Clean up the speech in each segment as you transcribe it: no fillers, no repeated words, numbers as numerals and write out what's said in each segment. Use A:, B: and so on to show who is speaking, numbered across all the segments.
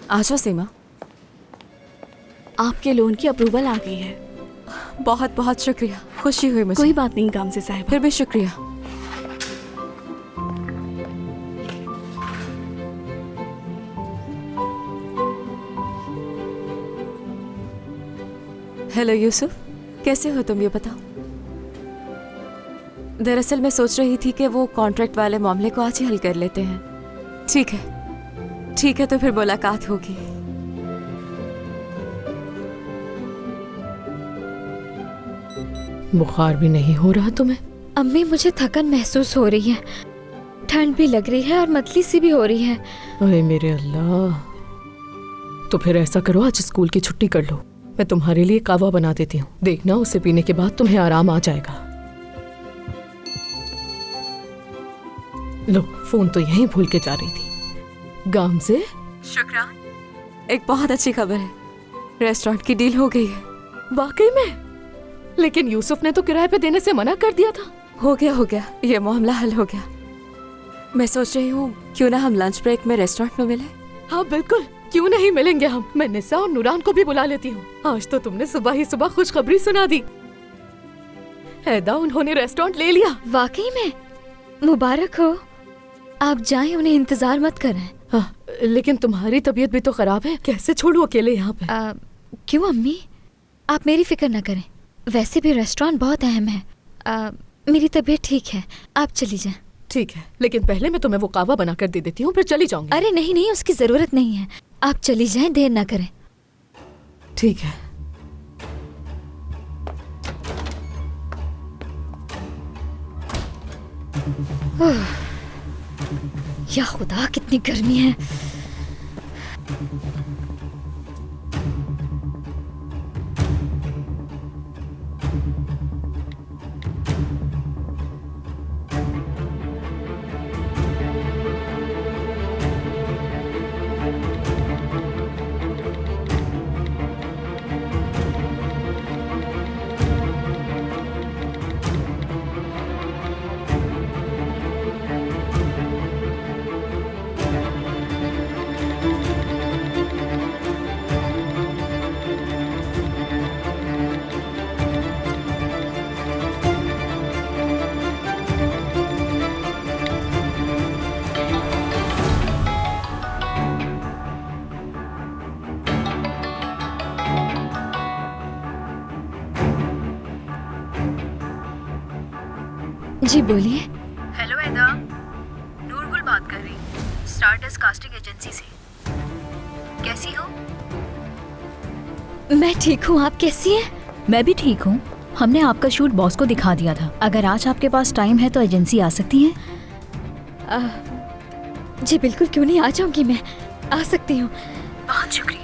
A: आ जाओ सीमा।
B: आपके लोन की अप्रूवल आ गई है।
A: बहुत बहुत शुक्रिया, खुशी हुई मुझे।
B: कोई बात नहीं गामज़े साहिबा।
A: फिर भी शुक्रिया। हेलो यूसुफ, कैसे हो तुम, ये बताओ। दरअसल मैं सोच रही थी कि वो कॉन्ट्रैक्ट वाले मामले को आज ही हल कर लेते हैं। ठीक है तो फिर मुलाकात होगी।
C: बुखार भी नहीं हो रहा तुम्हें?
D: अम्मी मुझे थकन महसूस हो रही है, ठंड भी लग रही है और मतली सी भी हो रही है।
C: अरे मेरे अल्लाह, तो फिर ऐसा करो, आज स्कूल की छुट्टी कर लो। मैं तुम्हारे लिए कावा बना देती हूँ, देखना उसे पीने के बाद तुम्हें आराम आ जाएगा। लो, फोन तो यहीं भूल के जा रही थी। गामज़े,
A: शुक्रान। एक बहुत अच्छी खबर है, रेस्टोरेंट की डील हो गई है।
C: वाकई में? लेकिन यूसुफ ने तो किराए पे देने से मना कर दिया था।
A: हो गया, ये मामला हल हो गया। मैं सोच रही हूँ क्यों ना हम लंच ब्रेक में रेस्टोरेंट में मिले।
C: हाँ बिल्कुल, क्यों नहीं मिलेंगे हम। मैं निसा और नूरान को भी बुला लेती हूँ। आज तो तुमने सुबह ही सुबह खुशखबरी सुना दी। हैदा, उन्होंने रेस्टोरेंट ले लिया।
D: वाकई में? मुबारक हो। आप जाएं, उन्हें इंतजार मत करें।
C: हाँ, लेकिन तुम्हारी तबीयत भी तो खराब है, कैसे छोड़ू अकेले यहाँ पे?
D: क्यों अम्मी, आप मेरी फिक्र न करें। वैसे भी रेस्टोरेंट बहुत अहम है। मेरी तबीयत ठीक है, आप चली जाएं।
C: ठीक है, लेकिन पहले मैं तुम्हें वो कावा बना कर दे देती हूँ, फिर चली जाऊंगी।
D: अरे नहीं, उसकी जरूरत नहीं है। आप चली जाएं, देर ना करें।
C: ठीक है।
D: या खुदा, कितनी गर्मी है। जी बोलिए।
E: हेलो एदा, नूरगुल बात कर रही, स्टारडस्ट कास्टिंग एजेंसी से। कैसी हो?
D: मैं ठीक हूँ, आप कैसी हैं?
E: मैं भी ठीक हूँ। हमने आपका शूट बॉस को दिखा दिया था। अगर आज आपके पास टाइम है तो एजेंसी आ सकती हैं।
D: जी बिल्कुल, क्यों नहीं, आ जाऊंगी मैं, आ सकती हूँ।
E: बहुत शुक्रिया।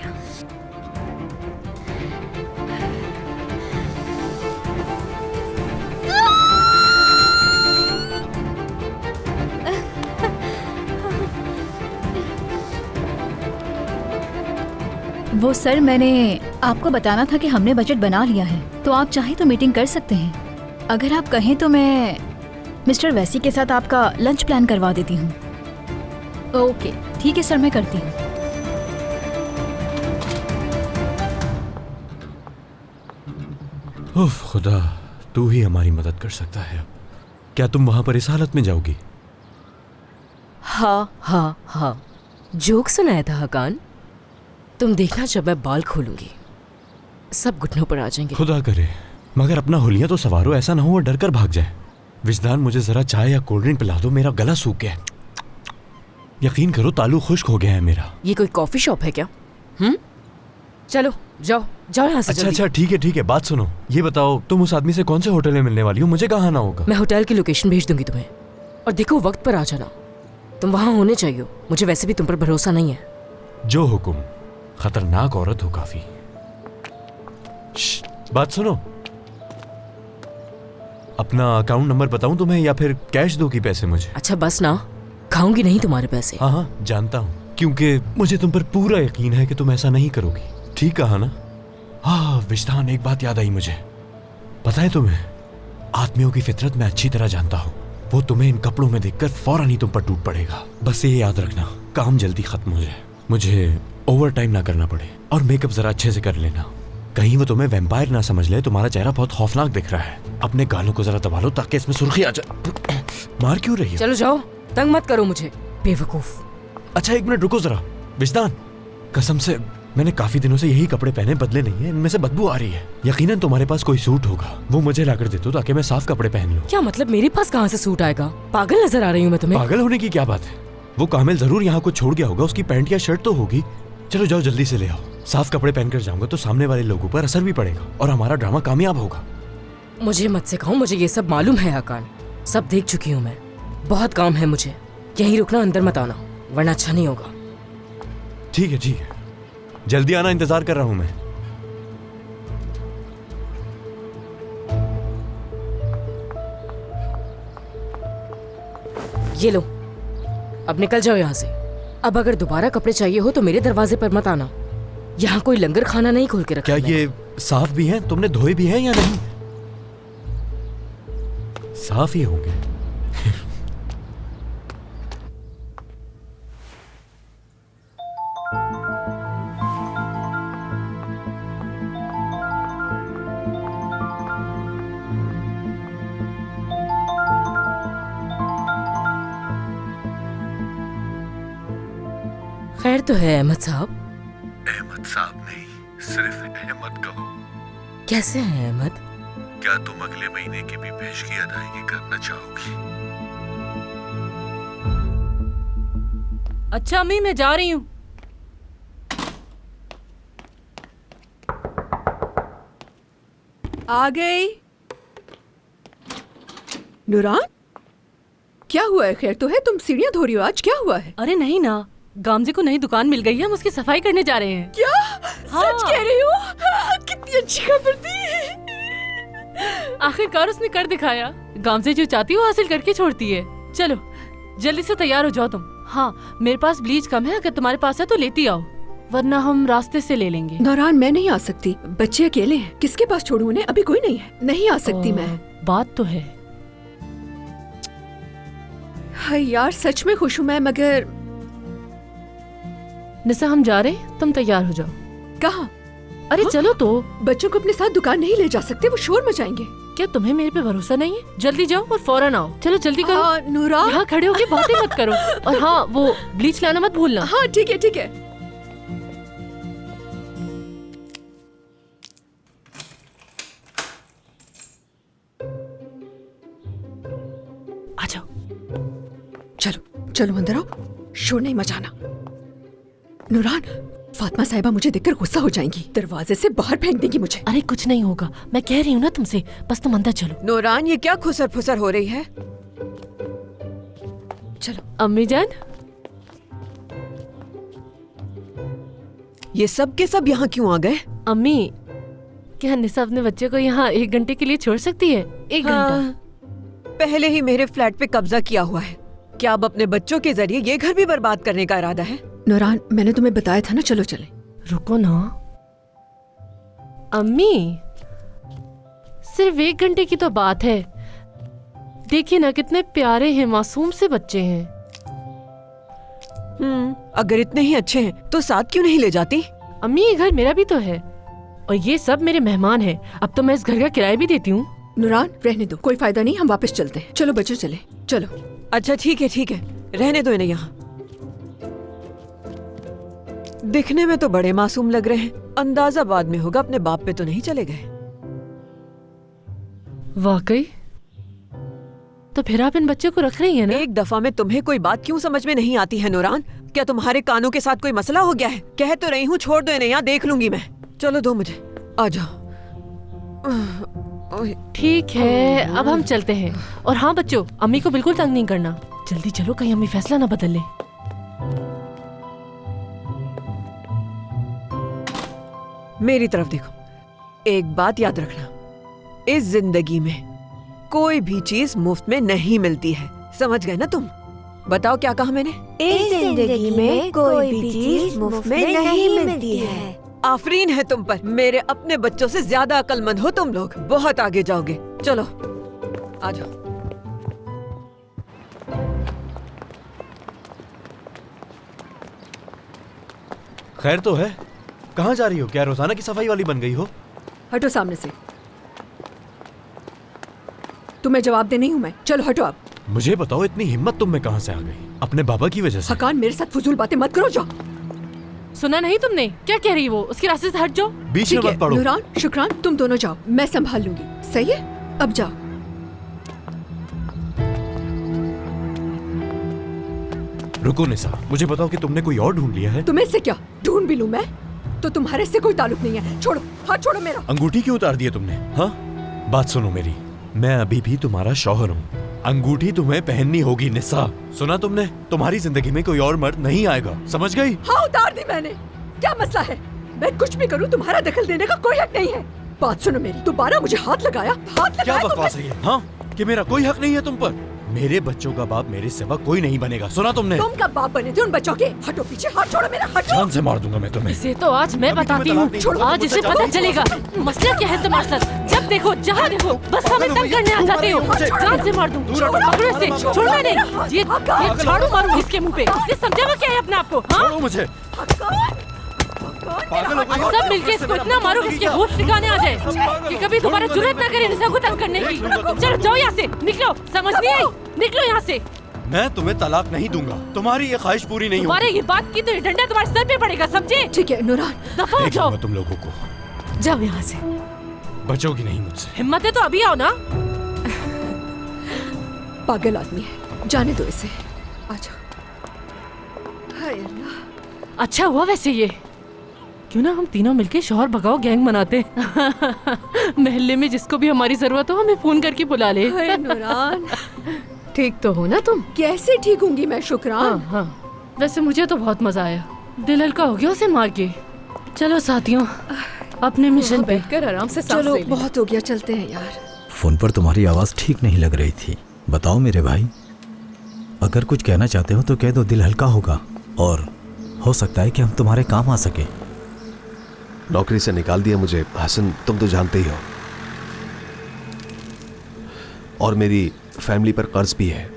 E: वो सर, मैंने आपको बताना था कि हमने बजट बना लिया है, तो आप चाहें तो मीटिंग कर सकते हैं। अगर आप कहें तो मैं मिस्टर वैसी के साथ आपका लंच प्लान करवा देती हूँ। ओके ठीक है सर, मैं करती हूँ।
F: उफ खुदा, तू ही हमारी मदद कर सकता है। क्या तुम वहां पर इस हालत में जाओगी?
G: हाँ, जोक सुनाया था हकान। तुम देखना, जब मैं बाल खोलूंगी सब घुटनों पर आ जाएंगे।
F: खुदा करे, मगर अपना हुलिया तो सवारो, ऐसा ना हो वो डर कर भाग जाए। विजदान, मुझे जरा चाय या कोल्ड ड्रिंक पिला दो, मेरा गला सूख गया है। यकीन करो तालू खुश्क हो गया है मेरा।
G: ये कोई कॉफी शॉप है क्या? चलो जाओ यहाँ से।
F: अच्छा ठीक है, बात सुनो। ये बताओ, तुम उस आदमी से कौन से होटल में मिलने वाली हो? मुझे कहाँ आना होगा?
G: मैं होटल की लोकेशन भेज दूंगी तुम्हें, और देखो वक्त पर आ जाना। तुम वहां होने चाहिए। मुझे वैसे भी तुम पर भरोसा नहीं है।
F: जो हुकुम। खतरनाक औरत हो काफी। बात सुनो, अपना अकाउंट नंबर बताऊं तुम्हें या फिर कैश दो की पैसे मुझे?
G: अच्छा बस ना, खाऊंगी नहीं तुम्हारे पैसे।
F: हाँ जानता हूँ, क्योंकि मुझे तुम पर पूरा यकीन है कि तुम ऐसा नहीं करोगी। ठीक कहा ना? हाँ विजदान, एक बात याद आई मुझे। पता है तुम्हें, आदमियों की फितरत मैं अच्छी तरह जानता हूँ। वो तुम्हें इन कपड़ों में देखकर फौरन ही तुम पर टूट पड़ेगा। बस ये याद रखना, काम जल्दी खत्म हो जाए। मुझे ओवर टाइम ना करना पड़े और मेकअप जरा अच्छे से कर लेना। कहीं वो तुम्हें वैम्पायर ना समझ ले। तुम्हारा चेहरा बहुत खौफनाक दिख रहा है। अपने गालों को जरा दबा लो ताकि इसमें सुर्खी आ जाए। मार क्यों रही हो?
G: चलो जाओ, तंग मत करो मुझे, बेवकूफ।
F: अच्छा 1 मिनट रुको जरा। विजदान, कसम से मैंने काफी दिनों से यही कपड़े पहने, बदले नहीं है। इनमें से बदबू आ रही है। यकीनन तुम्हारे पास कोई सूट होगा, वो मुझे लाकर दे दो ताकि मैं साफ कपड़े पहन लूं।
G: क्या मतलब मेरे पास कहाँ से सूट आएगा? पागल नजर आ रही हूँ मैं तुम्हें?
F: पागल होने की क्या बात है? वो कामिल जरूर यहाँ कुछ छोड़ गया होगा, उसकी पैंट या शर्ट तो होगी। चलो जाओ जल्दी से ले आओ। साफ कपड़े पहनकर जाऊंगा तो सामने वाले लोगों पर असर भी पड़ेगा और हमारा ड्रामा कामयाब होगा।
G: मुझे मत सिखाओ, मुझे ये सब मालूम है हकान। सब देख चुकी हूँ मैं। बहुत काम है मुझे, यहीं रुकना, अंदर मत आना वरना अच्छा नहीं होगा।
F: ठीक है, जल्दी आना, इंतजार कर रहा हूं मैं।
G: ये लो, अब निकल जाओ यहाँ से। अब अगर दोबारा कपड़े चाहिए हो तो मेरे दरवाजे पर मत आना। यहाँ कोई लंगर खाना नहीं खोल के रखा।
F: क्या ये साफ भी हैं? तुमने धोए भी हैं या नहीं? साफ ही होंगे।
G: खैर तो है अहमद साहब?
H: अहमद साहब नहीं, सिर्फ अहमद कहो।
G: कैसे हैं अहमद?
H: क्या तुम अगले महीने की भी पेश की अदायगी करना चाहोगी?
C: अच्छा अम्मी, मैं जा रही हूँ।
B: आ गई। नूरान, क्या हुआ है? खैर तो है? तुम सीढ़ियाँ धो रही हो आज, क्या हुआ है?
C: अरे नहीं ना, गामजी को नई दुकान मिल गई है, हम उसकी सफाई करने जा रहे हैं।
B: क्या
C: हाँ।
B: सच कह रही हो? कितनी अच्छी खबर दी।
C: आखिरकार उसने कर दिखाया। गामजी जो चाहती है वो हासिल करके छोड़ती है। चलो जल्दी से तैयार हो जाओ तुम। हाँ, मेरे पास ब्लीच कम है, अगर तुम्हारे पास है तो लेती आओ, वरना हम रास्ते से ले लेंगे।
B: नौरान, मैं नहीं आ सकती, बच्चे अकेले हैं, किसके पास छोड़ूं उन्हें? अभी कोई नहीं है, नहीं आ सकती मैं।
C: बात तो है।
B: हाँ यार, सच में खुश हूँ मैं, मगर
C: निसा हम जा रहे हैं, तुम तैयार हो जाओ।
B: कहाँ?
C: अरे
B: हाँ?
C: चलो तो।
B: बच्चों को अपने साथ दुकान नहीं ले जा सकते, वो शोर मचाएंगे।
C: क्या तुम्हें मेरे पे भरोसा नहीं है? जल्दी जाओ और फौरन आओ। चलो जल्दी करो।
B: नूरान,
C: यहाँ खड़े होके बातें मत करो। और हाँ, वो ब्लीच लाना मत भूलना।
B: हाँ ठीक है ठीक है। आ जाओ, चलो चलो अंदर आओ, शोर नहीं मचाना। नूरान, फातिमा साहिबा मुझे देखकर गुस्सा हो जाएंगी, दरवाजे से बाहर फेंक देंगी मुझे।
C: अरे कुछ नहीं होगा, मैं कह रही हूँ ना तुमसे, बस तुम अंदर चलो।
B: नूरान, ये क्या खुसर फुसर हो रही है? चलो।
C: अम्मी जान,
I: ये सब के सब यहाँ क्यों आ गए?
C: अम्मी, क्या निसा अपने बच्चे को यहाँ 1 घंटे के लिए छोड़ सकती है? 1 घंटा?
I: पहले ही मेरे फ्लैट पे कब्जा किया हुआ है, क्या अब अपने बच्चों के जरिए ये घर भी बर्बाद करने का इरादा है?
B: नूरान, मैंने तुम्हें बताया था ना, चलो चले।
C: रुको ना अम्मी, सिर्फ 1 घंटे की तो बात है। देखिए ना कितने प्यारे हैं, मासूम से बच्चे हैं।
I: अगर इतने ही अच्छे हैं तो साथ क्यों नहीं ले जाती?
C: अम्मी, ये घर मेरा भी तो है और ये सब मेरे मेहमान हैं। अब तो मैं इस घर का किराया भी देती हूँ।
B: नूरान, रहने दो, कोई फायदा नहीं, हम वापस चलते हैं। चलो बच्चों, चले चलो।
I: अच्छा ठीक है, रहने दो इन्हें यहाँ। दिखने में तो बड़े मासूम लग रहे हैं, अंदाजा बाद में होगा अपने बाप पे तो नहीं चले गए।
C: वाकई? तो फिर आप इन बच्चों को रख रही हैं ना?
I: एक दफा में तुम्हें कोई बात क्यों समझ में नहीं आती है नूरान? क्या तुम्हारे कानों के साथ कोई मसला हो गया है? कह तो रही हूँ छोड़ दो इन्हें, यहाँ देख लूंगी मैं। चलो दो मुझे, आ जाओ।
C: ठीक है, अब हम चलते हैं। और हाँ बच्चों, अम्मी को बिल्कुल तंग नहीं करना। जल्दी चलो, कहीं अम्मी फैसला ना बदल ले।
I: मेरी तरफ देखो, एक बात याद रखना, इस जिंदगी में कोई भी चीज मुफ्त में नहीं मिलती है, समझ गए ना तुम? बताओ क्या कहा मैंने?
J: इस जिंदगी में कोई भी चीज मुफ्त में नहीं मिलती है।
I: आफरीन है तुम पर, मेरे अपने बच्चों से ज्यादा अक्लमंद हो तुम लोग, बहुत आगे जाओगे। चलो आ जाओ।
F: खैर तो है। कहाँ जा रही हो? क्या रोजाना की सफाई वाली बन गई हो?
B: हटो सामने से। तुम्हें जवाब दे नहीं हूं मैं। चलो हटो आप।
F: मुझे बताओ, इतनी हिम्मत तुम में कहाँ से आ गई? अपने बाबा की वजह से?
B: हकान, मेरे साथ फजूल बातें मत करो। जाओ।
C: सुना नहीं तुमने? क्या कह रही वो? उसके रास्ते से हट जाओ।
F: बीच में मत पड़ो।
B: नूरान, शुक्रान, तुम दोनों जाओ, मैं संभाल लूंगी। सही है? अब जाओ।
F: रुको निसा, मुझे बताओ कि तुमने कोई और ढूंढ लिया है?
B: तुम्हें से क्या ढूंढ भी लूं मैं? तो तुम्हारे से कोई ताल्लुक नहीं है। छोड़ो, हाथ छोड़ो मेरा।
F: अंगूठी क्यों उतार दी है तुमने? हाँ, बात सुनो मेरी, मैं अभी भी तुम्हारा शौहर हूँ। अंगूठी तुम्हें पहननी होगी निसा। सुना तुमने? तुम्हारी जिंदगी में कोई और मर्द नहीं आएगा, समझ गई?
B: हाँ, उतार दी मैंने। क्या मसला है? मैं कुछ भी करूँ, तुम्हारा दखल देने का कोई हक नहीं है। बात सुनो मेरी, दोबारा मुझे हाथ लगाया।
F: क्या बकवास है ये? हाँ, कि मेरा कोई हक नहीं है तुम पर? मेरे बच्चों का बाप मेरे सिवा कोई नहीं बनेगा, सुना तुमने?
B: तुम कब बाप बने थे उन बच्चों के? हटो पीछे, हाथ छोड़ो मेरा, हटो।
F: जान से मार दूंगा मैं तुम्हें।
C: इसे तो आज मैं बताती हूँ। आज इसे पता चलेगा मसला क्या है तुम्हारे साथ। जब देखो, जहाँ देखो, बस हमें तंग करने आ जाते हो। जान से मार दूँ। पकड़ो इसे, छोड़ना नहीं। ये झाड़ू मारूंगी इसके मुंह पे। इसे समझावा क्या है अपने आप को? हाँ,
F: मुझे
C: सब मिलके इसको इतना मारो कि इसके होश ठिकाने आ जाए कि कभी दोबारा जुर्रत ना करे निसा को तंग करने की। चलो जाओ यहाँ से, निकलो। समझ नहीं आई? निकलो यहाँ से।
F: मैं तुम्हें तलाक नहीं दूंगा। तुम्हारी ये ख्वाहिश पूरी नहीं होगी।
C: तुम्हारे ये बात की तो ये डंडा तुम्हारे सर पे पड़ेगा, समझे?
B: ठीक है नूरान,
C: दफा हो जाओ।
F: तुम लोगों को
C: जाओ यहाँ से।
F: बचोगी नहीं मुझसे।
C: हिम्मत है तो अभी आओ ना।
B: पागल आदमी है, जाने दो इसे। आजा। हाय अल्लाह।
C: अच्छा हुआ वैसे ये, क्यों ना हम तीनों मिलके शौहर भगाओ गैंग बनाते। महल्ले में जिसको भी हमारी जरूरत हो हमें फोन करके बुला ले।
B: हाय नूरान,
C: ठीक तो हो ना तुम?
B: कैसे ठीक होंगी मैं शुक्रान।
C: हाँ, वैसे मुझे तो बहुत मजा आया। दिल हल्का हो गया उसे मार के। चलो साथियों, अपने मिशन पे
B: बैठकर आराम से सांस ले ले। बहुत हो गया, चलते हैं यार।
K: फोन पर तुम्हारी आवाज ठीक नहीं लग रही थी। बताओ मेरे भाई, अगर कुछ कहना चाहते हो तो कह दो, दिल हल्का होगा और हो सकता है कि हम तुम्हारे काम आ सके।
L: नौकरी से निकाल दिया मुझे हसन, तुम तो जानते ही हो, और मेरी फैमिली पर कर्ज भी है।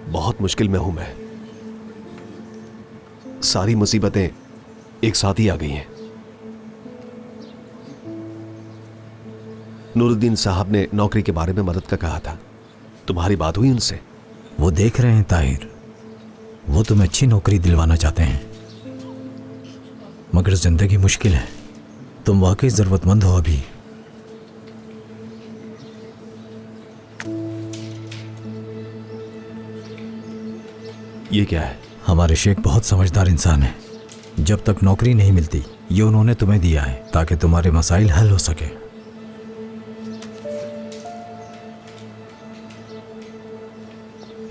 L: बहुत मुश्किल में हूं मैं। सारी मुसीबतें एक साथ ही आ गई हैं। नूरुद्दीन साहब ने नौकरी के बारे में मदद का कहा था, तुम्हारी बात हुई उनसे?
K: वो देख रहे हैं ताहिर, वो तुम्हें अच्छी नौकरी दिलवाना चाहते हैं, मगर जिंदगी मुश्किल है। तुम वाकई जरूरतमंद हो अभी।
L: ये क्या है?
K: हमारे शेख बहुत समझदार इंसान है। जब तक नौकरी नहीं मिलती, ये उन्होंने तुम्हें दिया है ताकि तुम्हारे मसाइल हल हो सके।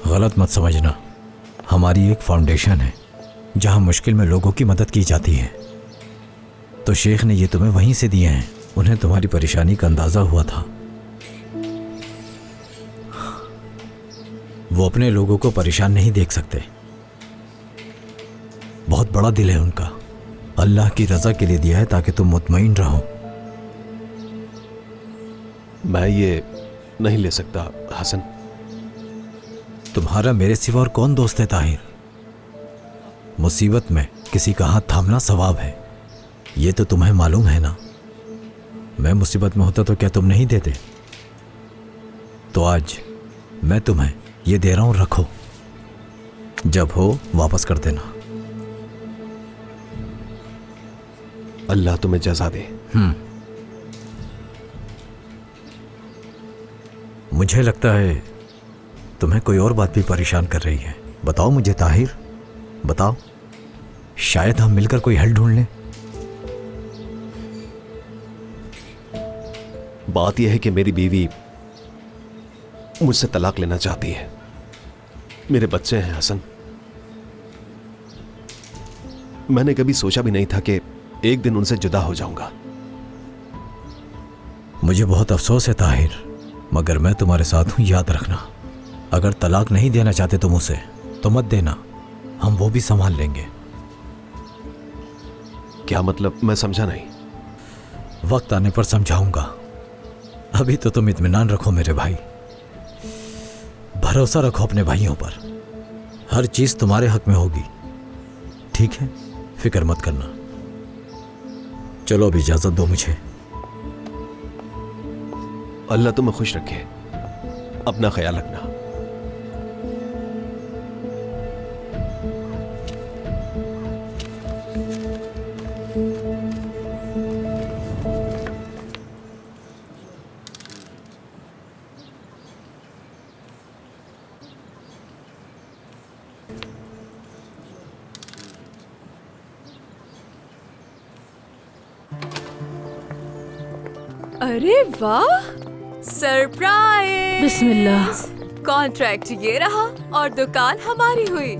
K: गलत मत समझना, हमारी एक फाउंडेशन है जहां मुश्किल में लोगों की मदद की जाती है। तो शेख ने ये तुम्हें वहीं से दिए हैं। उन्हें तुम्हारी परेशानी का अंदाजा हुआ था। वो अपने लोगों को परेशान नहीं देख सकते। बहुत बड़ा दिल है उनका। अल्लाह की रजा के लिए दिया है ताकि तुम मुतमईन रहो।
L: मैं ये नहीं ले सकता हसन।
K: तुम्हारा मेरे सिवा और कौन दोस्त है ताहिर? मुसीबत में किसी का हाथ थामना सवाब है, ये तो तुम्हें मालूम है ना। मैं मुसीबत में होता तो क्या तुम नहीं देते? तो आज मैं तुम्हें ये दे रहा हूं, रखो, जब हो वापस कर देना।
L: अल्लाह तुम्हें जज़ा दे।
K: मुझे लगता है तुम्हें कोई और बात भी परेशान कर रही है। बताओ मुझे ताहिर, बताओ, शायद हम मिलकर कोई हल ढूंढ लें।
L: बात यह है कि मेरी बीवी मुझसे तलाक लेना चाहती है। मेरे बच्चे हैं हसन। मैंने कभी सोचा भी नहीं था कि एक दिन उनसे जुदा हो जाऊंगा।
K: मुझे बहुत अफसोस है ताहिर, मगर मैं तुम्हारे साथ हूं, याद रखना। अगर तलाक नहीं देना चाहते तुम उसे तो मत देना, हम वो भी संभाल लेंगे।
L: क्या मतलब? मैं समझा नहीं।
K: वक्त आने पर समझाऊंगा, अभी तो तुम इत्मीनान रखो मेरे भाई, भरोसा रखो अपने भाइयों पर। हर चीज तुम्हारे हक में होगी, ठीक है? फिक्र मत करना। चलो अब इजाजत दो मुझे।
L: अल्लाह तुम्हें खुश रखे, अपना ख्याल रखना।
B: अरे वाह,
A: सरप्राइज!
C: बिस्मिल्लाह।
A: कॉन्ट्रैक्ट ये रहा और दुकान हमारी हुई।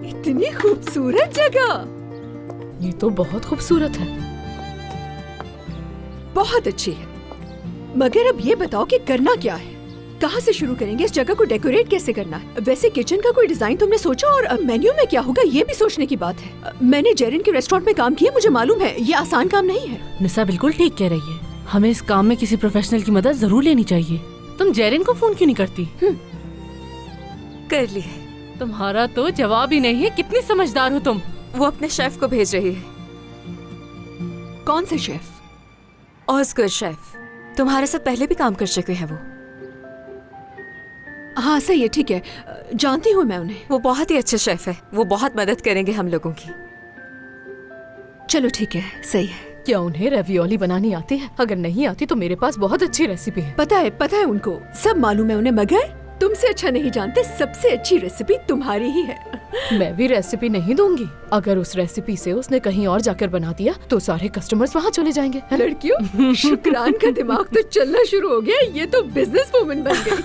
B: इतनी खूबसूरत जगह।
C: ये तो बहुत खूबसूरत है।
B: बहुत अच्छी है, मगर अब ये बताओ कि करना क्या है? कहाँ से शुरू करेंगे? इस जगह को डेकोरेट कैसे करना है? वैसे किचन का कोई डिजाइन तुमने सोचा? और मेन्यू में क्या होगा ये भी सोचने की बात है। मैंने जेरिन के रेस्टोरेंट में काम किया, मुझे मालूम है ये आसान काम नहीं है।
C: निसा बिल्कुल ठीक कह रही है, हमें इस काम में किसी प्रोफेशनल की मदद जरूर लेनी चाहिए। तुम जेरिन को फोन क्यों नहीं करती?
A: कर ली है।
C: तुम्हारा तो जवाब ही नहीं है। कितनी समझदार हो तुम।
A: वो अपने शेफ को भेज रही है।
B: कौन से शेफ?
A: ऑस्कर शेफ, तुम्हारे साथ पहले भी काम कर चुके हैं वो।
B: हाँ सही है, ठीक है, जानती हूँ मैं उन्हें।
A: वो बहुत ही अच्छे शेफ है, वो बहुत मदद करेंगे हम लोगों की।
B: चलो ठीक है, सही है।
C: क्या उन्हें रेवियोली बनानी आती है? अगर नहीं आती तो मेरे पास बहुत अच्छी रेसिपी है।
B: पता है उनको, सब मालूम है उन्हें, मगर तुमसे अच्छा नहीं जानते। सबसे अच्छी रेसिपी तुम्हारी ही है।
C: मैं भी रेसिपी नहीं दूंगी। अगर उस रेसिपी से उसने कहीं और जाकर बना दिया तो सारे कस्टमर्स वहाँ चले जाएंगे।
B: लड़कियों, शुक्रान का दिमाग तो चलना शुरू हो गया। ये तो बिजनेस वुमन बन गई।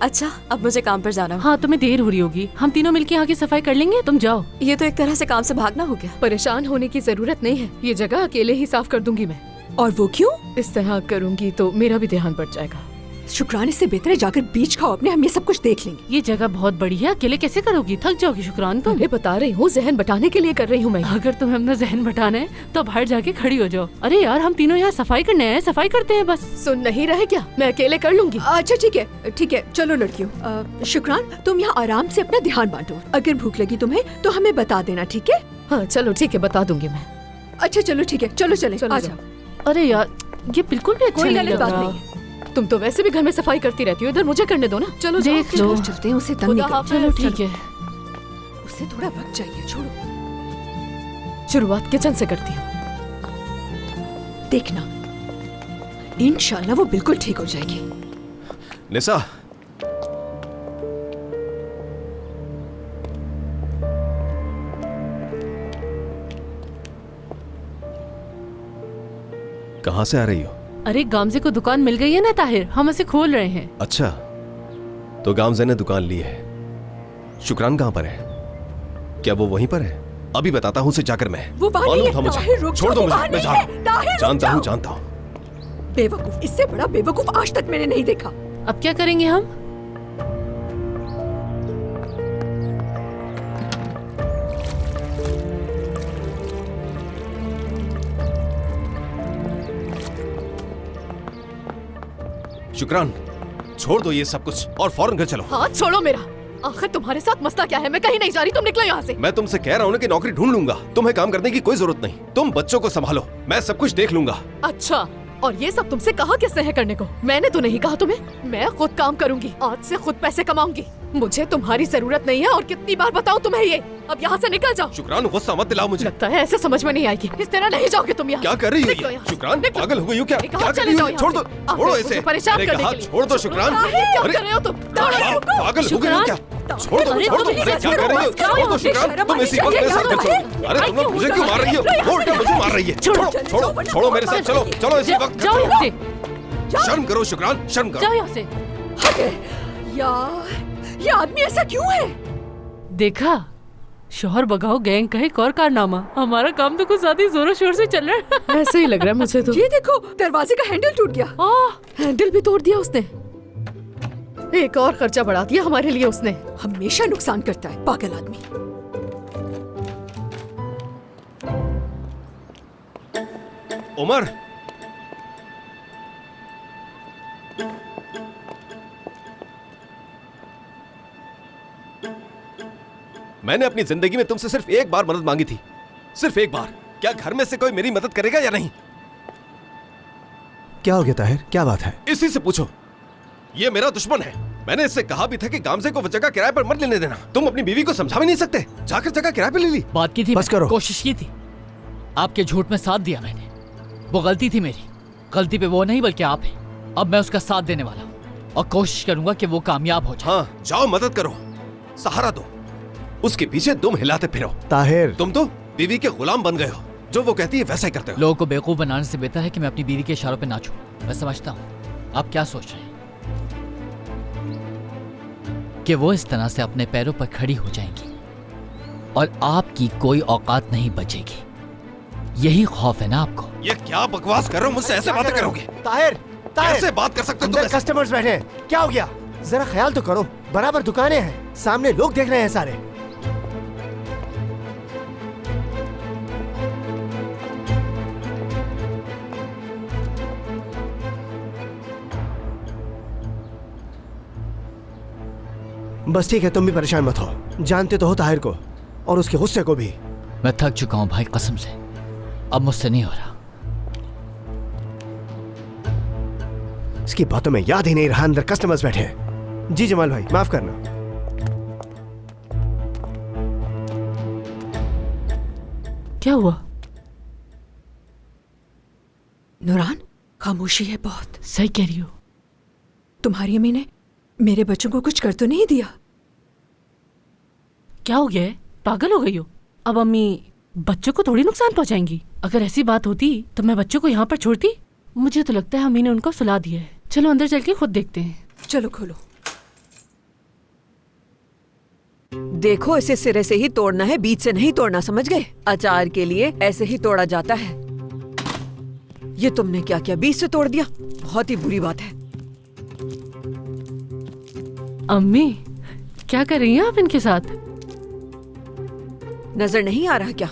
A: अच्छा, अब मुझे काम पर जाना हो।
C: हाँ, तुम्हें देर हो रही होगी। हम तीनों मिलके यहाँ की सफाई कर लेंगे, तुम जाओ।
A: ये तो एक तरह से काम से भागना हो गया।
C: परेशान होने की जरूरत नहीं है, ये जगह अकेले ही साफ कर दूंगी मैं।
B: और वो क्यों?
C: इस तरह करूंगी तो मेरा भी ध्यान बढ़ जाएगा।
B: शुक्रान, इससे बेहतर है जाकर बीच खाओ अपने, हम ये सब कुछ देख लेंगे।
C: ये जगह बहुत बड़ी है, अकेले कैसे करोगी? थक जाओगी शुक्रान। तुम मैं बता रही हूँ, जहन बटाने के लिए कर रही हूँ मैं। अगर तुम्हें अपना जहन बटाना है तो बाहर जाके खड़ी हो जाओ। अरे यार, हम तीनों यहाँ सफाई करने आए हैं, सफाई करते हैं बस। सुन नहीं रहे क्या? मैं अकेले कर लूंगी।
B: अच्छा ठीक है, चलो लड़कियों। शुक्रान, तुम यहाँ आराम से अपना ध्यान बांटो। अगर भूख लगी तुम्हें तो हमें बता देना, ठीक है?
C: हाँ चलो ठीक है, बता दूंगी मैं।
B: अच्छा चलो ठीक है, चलो चले, आ जाओ।
C: अरे यार, ये बिल्कुल भी अच्छा
B: कोई
C: नहीं
B: गलत बात
C: लग
B: नहीं
C: रहा। तुम तो वैसे भी घर में सफाई करती रहती हो, इधर मुझे करने दो ना। चलो
B: देख लो, चलते हैं, उसे तंग नहीं करो।
C: चलो ठीक है,
B: उसे थोड़ा वक्त चाहिए, छोड़ो।
C: शुरुआत किचन से करती हूँ।
B: देखना, इंशाल्लाह वो बिल्कुल ठीक हो जाएगी।
L: निसा, कहाँ से आ रही हो?
C: अरे गामजे को दुकान मिल गई है ना ताहिर, हम उसे खोल रहे हैं।
L: अच्छा, तो गामजे ने दुकान ली है। शुक्रान कहाँ पर है? क्या वो वहीं पर है? अभी बताता हूँ उसे जाकर मैं।
B: वो वहाँ नहीं है। ताहिर, रुक
L: छोड़
B: जाओ,
L: दो मुझे,
B: वहाँ
L: मैं
B: नहीं है। ताहिर,
L: जानता
B: रुक
L: हूँ
B: जाओ।
L: जानता हूँ।
B: बेवकूफ, इससे बड़ा बेवकूफ आज तक मैंने नहीं देखा।
C: अब क्या करेंगे हम?
L: शुक्रान, छोड़ दो ये सब कुछ और फौरन घर चलो।
C: हाथ छोड़ो मेरा। आखिर तुम्हारे साथ मसला क्या है? मैं कहीं नहीं जा रही, तुम निकलो यहाँ से।
L: मैं तुमसे कह रहा हूँ ना कि नौकरी ढूंढ लूंगा, तुम्हें काम करने की कोई जरूरत नहीं। तुम बच्चों को संभालो, मैं सब कुछ देख लूंगा।
C: अच्छा, और ये सब तुमसे कहा किसने है करने को? मैंने तो नहीं कहा तुम्हें। मैं खुद काम करूंगी, आज से खुद पैसे कमाऊंगी। मुझे तुम्हारी जरूरत नहीं है, और कितनी बार बताऊं तुम्हें ये? अब यहाँ से निकल जाओ।
L: शुक्रान, गुस्सा मत दिलाओ मुझे।
C: लगता है ऐसे समझ में नहीं आएगी। इस तरह नहीं जाओगे तुम यहाँ।
L: क्या कर रही
C: निकलो
L: हो?
C: यहाँ।
L: शुक्रान, पागल हो गई हो क्या?
C: कहा
L: क्या कर
C: चले
L: रही
C: जाओ
L: हो?
C: यहाँ
L: छोड़ दो,
C: से।
L: छोड़ो
C: मुझे
L: इसे।
C: परेशान
L: अरे
C: करने
L: कहा
C: के लिए।
L: छोड़ दो शुक्रान।
C: क्या
L: अरे,
C: कर रहे हो तुम?
L: पागल हो गई हो क्या? छोड़ दो,
C: अरे,
L: छोड़ दो।
C: तुम
L: अरे क्या कर रही हो? छोड़ दो शुक्रान, तुम इसी वक्त मेरे साथ घर चलो। अरे तुम लोग मुझे क्यों मार रही हो? वो उल्टा मुझे मार रही है। छोड़ो, छोड़ो, छोड़ो मेरे साथ, चलो, चलो इसी वक्त घर
C: जाओ
L: चलो।
C: यहाँ से।
L: शर्म करो शुक्रान, शर्म
C: जाओ
L: करो।
C: यहाँ से।
B: यार, ये आदमी ऐसा क्यों है?
C: देखा, शोहर बगाओ गैंग का एक और कारनामा। हमारा काम तो कुछ ज्यादा जोरों शोर से चल रहा है। ऐसा ही लग रहा है मुझे तो।
B: ये देखो, दरवाजे का हैंडल टूट गया।
C: हैंडल भी तोड़ दिया उसने। एक और खर्चा बढ़ा दिया हमारे लिए उसने।
B: हमेशा नुकसान करता है, पागल आदमी।
L: उमर, मैंने अपनी जिंदगी में तुमसे सिर्फ एक बार मदद मांगी थी, सिर्फ एक बार। क्या घर में से कोई मेरी मदद करेगा या नहीं?
M: क्या हो गया ताहिर, क्या बात है?
L: इसी से पूछो। ये मेरा दुश्मन है। मैंने इससे कहा भी था कि गामजे को वो जगह किराए पर मत लेने देना। तुम अपनी बीवी को समझा भी नहीं सकते, जाकर जगह किराए पर ले ली।
N: बात की थी,
M: बस करो।
N: कोशिश की थी, आपके झूठ में साथ दिया मैंने। वो गलती थी मेरी, गलती पे वो नहीं बल्कि आप हैं। अब मैं उसका साथ देने वाला हूँ और कोशिश करूंगा कि वो कामयाब हो जाए।
L: हाँ, जाओ मदद करो, सहारा दो, उसके पीछे दुम हिलाते फिरो।
M: ताहिर,
L: तुम तो बीवी के गुलाम बन गए हो, जो वो कहती है वैसा ही करते हो।
N: लोगों को बेवकूफ बनाने से बेहतर है कि मैं अपनी बीवी के इशारों पे नाचूं। मैं समझता हूँ आप क्या सोच रहे हैं, कि वो इस तरह से अपने पैरों पर खड़ी हो जाएंगी और आपकी कोई औकात नहीं बचेगी। यही खौफ है ना आपको?
L: ये क्या बकवास कर रहे हो? मुझसे ऐसे बातें करोगे?
M: ताहिर, ताहिर,
L: कैसे बात कर सकते हो?
M: अंदर कस्टमर्स बैठे हैं, क्या हो गया? जरा ख्याल तो करो, बराबर दुकानें हैं, सामने लोग देख रहे हैं सारे। बस ठीक है, तुम भी परेशान मत हो। जानते तो हो ताहिर को और उसके गुस्से को भी।
N: मैं थक चुका हूं भाई, कसम से अब मुझसे नहीं हो रहा।
M: इसकी बातों में याद ही नहीं रहा, अंदर कस्टमर्स बैठे हैं। जी जमाल भाई, माफ करना।
C: क्या हुआ?
B: नूरान, खामोशी है बहुत।
C: सही कह रही हो।
B: तुम्हारी अम्मी ने मेरे बच्चों को कुछ कर तो नहीं दिया?
C: क्या हो गया है? पागल हो गई हो? अब अम्मी बच्चों को थोड़ी नुकसान पहुंचाएंगी। अगर ऐसी बात होती तो मैं बच्चों को यहाँ पर छोड़ती। मुझे तो लगता है अम्मी ने उनको सुला दिया है। चलो अंदर चल के खुद देखते हैं।
B: चलो खोलो।
I: देखो, इसे सिरे से ही तोड़ना है, बीच से नहीं तोड़ना, समझ गए? अचार के लिए ऐसे ही तोड़ा जाता है। ये तुमने क्या किया, बीच से तोड़ दिया? बहुत ही बुरी बात है।
C: अम्मी क्या कर रही हैं आप इनके साथ?
I: नजर नहीं आ रहा क्या?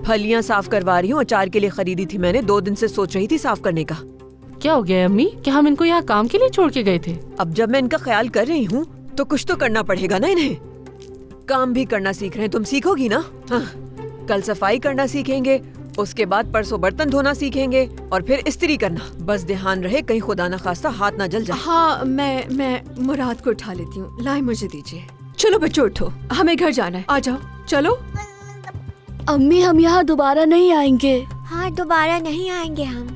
I: फलियां साफ करवा रही हूँ, अचार के लिए खरीदी थी मैंने, 2 दिन से सोच रही थी साफ करने का।
C: क्या हो गया अम्मी? क्या हम इनको यहाँ काम के लिए छोड़ के गए थे?
I: अब जब मैं इनका ख्याल कर रही हूँ तो कुछ तो करना पड़ेगा ना इन्हें। काम भी करना सीख रहे हैं, तुम सीखोगी ना? हाँ। कल सफाई करना सीखेंगे, उसके बाद परसों बर्तन धोना सीखेंगे और फिर इस्त्री करना। बस ध्यान रहे कहीं खुदा न खास्ता हाथ ना जल जाए।
B: हाँ, मैं मुराद को उठा लेती हूँ। लाए मुझे दीजिए। चलो बच्चों उठो, हमें घर जाना है। आ जाओ, चलो।
J: अम्मी, हम यहाँ दोबारा नहीं आएंगे। हाँ, दोबारा नहीं आएंगे हम।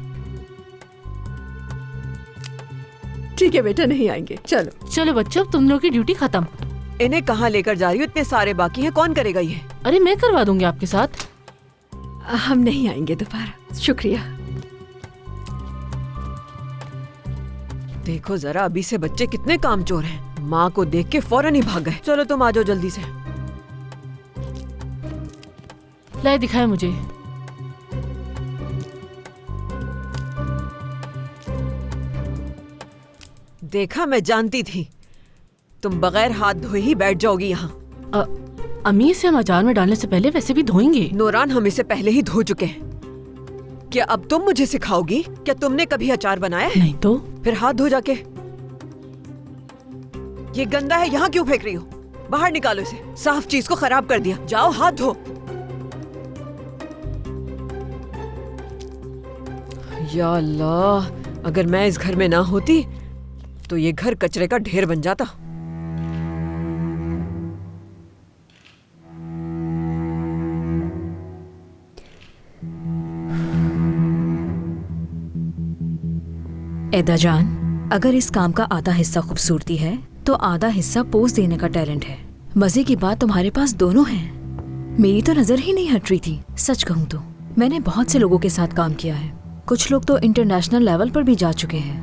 B: ठीक है बेटा, नहीं आएंगे। चलो
C: चलो बच्चों, तुम लोग की ड्यूटी खत्म।
I: इन्हें कहाँ लेकर जा रही हो? इतने सारे बाकी हैं, कौन करेगा ये?
C: अरे मैं करवा दूंगी आपके साथ।
B: हम नहीं आएंगे दोबारा। शुक्रिया।
I: देखो जरा, अभी से बच्चे कितने कामचोर हैं। माँ को देख के फौरन ही भाग गए। चलो तुम आ जाओ जल्दी से।
C: लाए दिखाए मुझे।
I: देखा, मैं जानती थी तुम बगैर हाथ धोए ही बैठ जाओगी यहाँ।
C: अम्मी, इसे हम अचार में डालने से पहले वैसे भी धोएंगे।
I: नूरान, हम इसे पहले ही धो चुके हैं। क्या अब तुम मुझे सिखाओगी? क्या तुमने कभी अचार बनाया है?
C: नहीं तो
I: फिर हाथ धो जाके। ये गंदा है, यहाँ क्यों फेंक रही हो? बाहर निकालो इसे। साफ चीज को खराब कर दिया। जाओ हाथ धो। या अल्लाह, अगर मैं इस घर में ना होती तो ये घर कचरे का ढेर बन जाता।
E: एदा जान, अगर इस काम का आधा हिस्सा खूबसूरती है तो आधा हिस्सा पोज देने का टैलेंट है। मजे की बात तुम्हारे पास दोनों हैं। मेरी तो नजर ही नहीं हट रही थी। सच कहूँ तो मैंने बहुत से लोगों के साथ काम किया है, कुछ लोग तो इंटरनेशनल लेवल पर भी जा चुके हैं।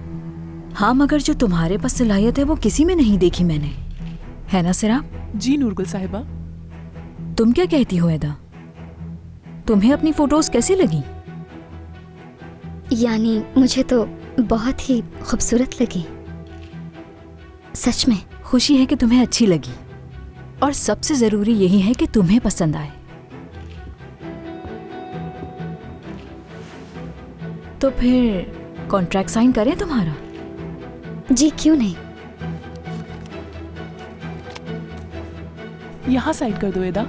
E: हाँ, मगर जो तुम्हारे पास सलाहियत है वो किसी में नहीं देखी मैंने, है ना सिरा?
O: जी नूरगुल साहिबा।
E: तुम क्या कहती हो एदा? तुम्हें अपनी फोटोज कैसी लगी?
D: यानी मुझे तो बहुत ही खूबसूरत लगी, सच में।
E: खुशी है कि तुम्हें अच्छी लगी और सबसे जरूरी यही है कि तुम्हें पसंद आए। तो फिर कॉन्ट्रैक्ट साइन करें तुम्हारा?
D: जी क्यों नहीं।
O: यहाँ साइड कर दो एदा।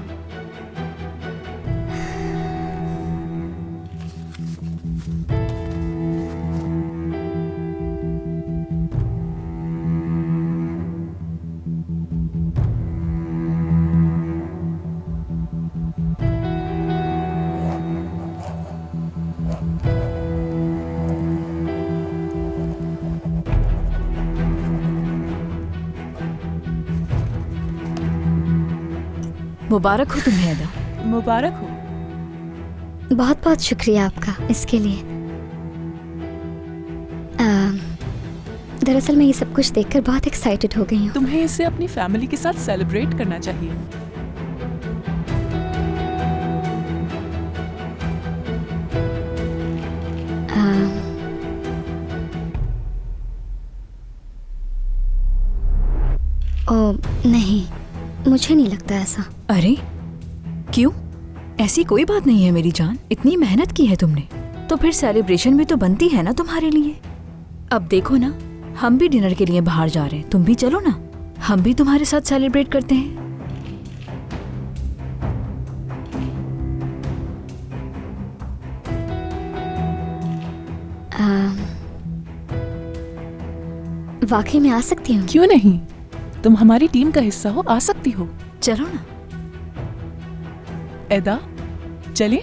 E: मुबारक हो तुम्हें अदा।
O: मुबारक हो।
D: बहुत बहुत शुक्रिया आपका इसके लिए। दरअसल मैं ये सब कुछ देखकर बहुत एक्साइटेड हो गई हूँ।
O: तुम्हें इसे अपनी फैमिली के साथ सेलिब्रेट करना चाहिए।
D: ओ नहीं, मुझे नहीं लगता ऐसा।
E: अरे क्यों? ऐसी कोई बात नहीं है मेरी जान, इतनी मेहनत की है तुमने तो फिर सेलिब्रेशन भी तो बनती है ना तुम्हारे लिए। अब देखो ना, हम भी डिनर के लिए बाहर जा रहे हैं, तुम भी चलो ना, हम भी तुम्हारे साथ सेलिब्रेट करते हैं।
D: वाकई में आ सकती हूँ?
O: क्यों नहीं, तुम हमारी टीम का हिस्सा हो, आ सकती हो।
E: चलो ना।
O: एदा चलिए।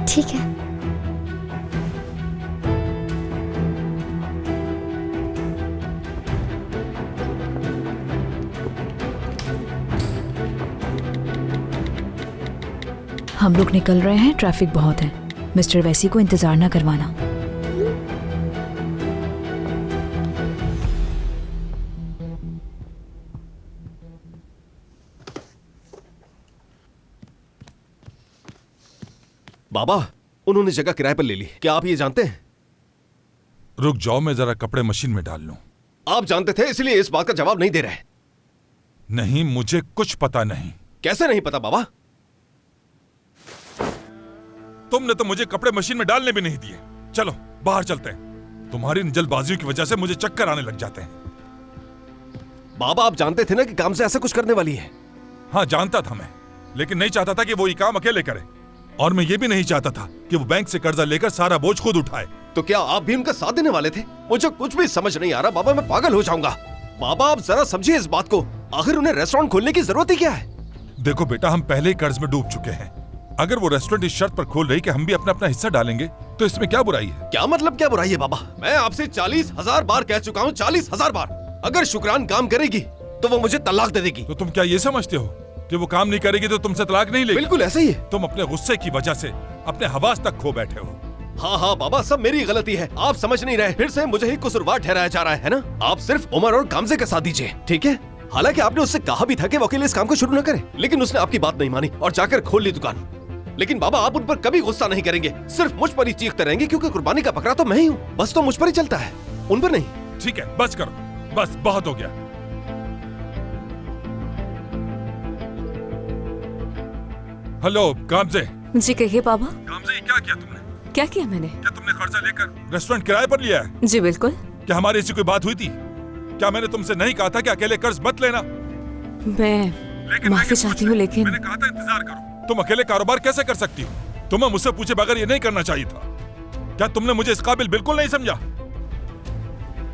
D: ठीक है।
E: हम लोग निकल रहे हैं, ट्रैफिक बहुत है। मिस्टर वैसी को इंतजार ना करवाना।
L: बाबा, उन्होंने जगह किराए पर ले ली, क्या आप ये जानते हैं?
P: रुक जाओ, मैं जरा कपड़े मशीन में डाल लूं।
L: आप जानते थे इसलिए इस बात का जवाब नहीं दे रहे।
P: नहीं, मुझे कुछ पता नहीं।
L: कैसे नहीं पता बाबा?
P: तुमने तो मुझे कपड़े मशीन में डालने भी नहीं दिए। चलो बाहर चलते हैं, तुम्हारी इन जल्दबाजियों की वजह से मुझे चक्कर आने लग जाते हैं।
L: बाबा, आप जानते थे ना कि काम से ऐसा कुछ करने वाली है।
P: हाँ जानता था मैं, लेकिन नहीं चाहता था कि वो ये काम अकेले करे, और मैं ये भी नहीं चाहता था कि वो बैंक से कर्जा लेकर सारा बोझ खुद उठाए।
L: तो क्या आप भी उनका साथ देने वाले थे? मुझे कुछ भी समझ नहीं आ रहा बाबा, मैं पागल हो जाऊंगा। बाबा आप जरा समझिए इस बात को, आखिर उन्हें रेस्टोरेंट खोलने की जरूरत ही क्या है?
P: देखो बेटा, हम पहले ही कर्ज में डूब चुके हैं। अगर वो रेस्टोरेंट इस शर्त पर खोल रही कि हम भी अपना अपना हिस्सा डालेंगे, तो इसमें क्या बुराई है?
L: क्या मतलब क्या बुराई है बाबा? मैं आपसे 40,000 बार कह चुका हूँ, 40,000 बार। अगर शुक्रान काम करेगी तो वो मुझे तलाक दे देगी।
P: तो तुम क्या ये समझते हो कि वो काम नहीं करेगी तो तुमसे तलाक नहीं लेगी?
L: बिल्कुल ऐसे ही है।
P: तुम अपने गुस्से की वजह से अपने हवास तक खो बैठे हो।
L: हाँ हाँ बाबा, सब मेरी गलती है, आप समझ नहीं रहे। फिर से मुझे ही कसूरवार ठहराया जा रहा है ना? आप सिर्फ उमर और गामजे का साथ दीजिए, ठीक है? हालांकि आपने उससे कहा भी था कि वो अकेले इस काम को शुरू न करे, लेकिन उसने आपकी बात नहीं मानी और जाकर खोल ली दुकान। लेकिन बाबा आप उन पर कभी गुस्सा नहीं करेंगे, सिर्फ मुझ पर ही चीखते रहेंगे, क्योंकि कुर्बानी का बकरा तो मैं ही हूँ। बस तो मुझ पर ही चलता है, उन पर नहीं।
P: ठीक है, बस करो, बस बहुत हो गया। हेलो गामजे।
A: जी कहिए बाबा।
P: गामजे, क्या किया तुमने?
A: क्या किया मैंने?
P: क्या तुमने कर्जा लेकर रेस्टोरेंट किराए पर लिया है?
A: जी बिल्कुल।
P: क्या हमारी ऐसी कोई बात हुई थी? क्या मैंने तुमसे नहीं कहा था कि अकेले कर्ज मत लेना?
A: मैं माफी चाहती हूँ, लेकिन
P: मैंने कहा था इंतजार करो। तुम अकेले कारोबार कैसे कर सकती हो? तुम्हें मुझसे पूछे बगैर ये नहीं करना चाहिए था। क्या तुमने मुझे इस काबिल बिल्कुल नहीं समझा?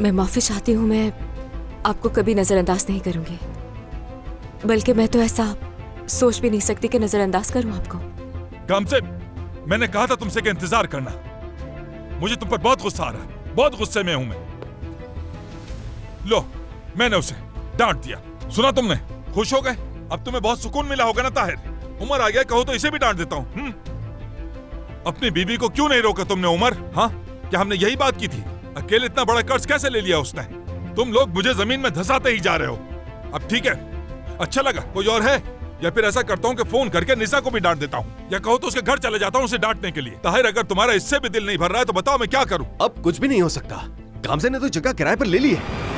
A: मैं माफी चाहती हूँ, मैं आपको कभी नजरअंदाज नहीं करूंगी, बल्कि मैं तो ऐसा सोच भी नहीं सकती कि नजरअंदाज करूं आपको।
P: गामजे, मैंने कहा था तुमसे कि इंतजार करना। मुझे तुम पर बहुत गुस्सा आ रहा है, बहुत गुस्से में हूं मैं। लो, मैंने उसे डांट दिया। सुना तुमने? खुश हो गए? अब तुम्हें बहुत सुकून मिला होगा ना ताहिर? उमर आ गया, कहो तो इसे भी डांट देता हूँ। अपनी बीवी को क्यों नहीं रोका तुमने उमर? हाँ, क्या हमने यही बात की थी? अकेले इतना बड़ा कर्ज कैसे ले लिया उसने? तुम लोग मुझे जमीन में धंसाते ही जा रहे हो। अब ठीक है, अच्छा लगा कोई और है, या फिर ऐसा करता हूँ कि फोन करके निशा को भी डांट देता हूँ, या कहो तो उसके घर चले जाता हूँ उसे डांटने के लिए। ताहिर, अगर तुम्हारा इससे भी दिल नहीं भर रहा है तो बताओ मैं क्या करूँ?
L: अब कुछ भी नहीं हो सकता, गामजे ने तो जगह किराए पर ले ली है।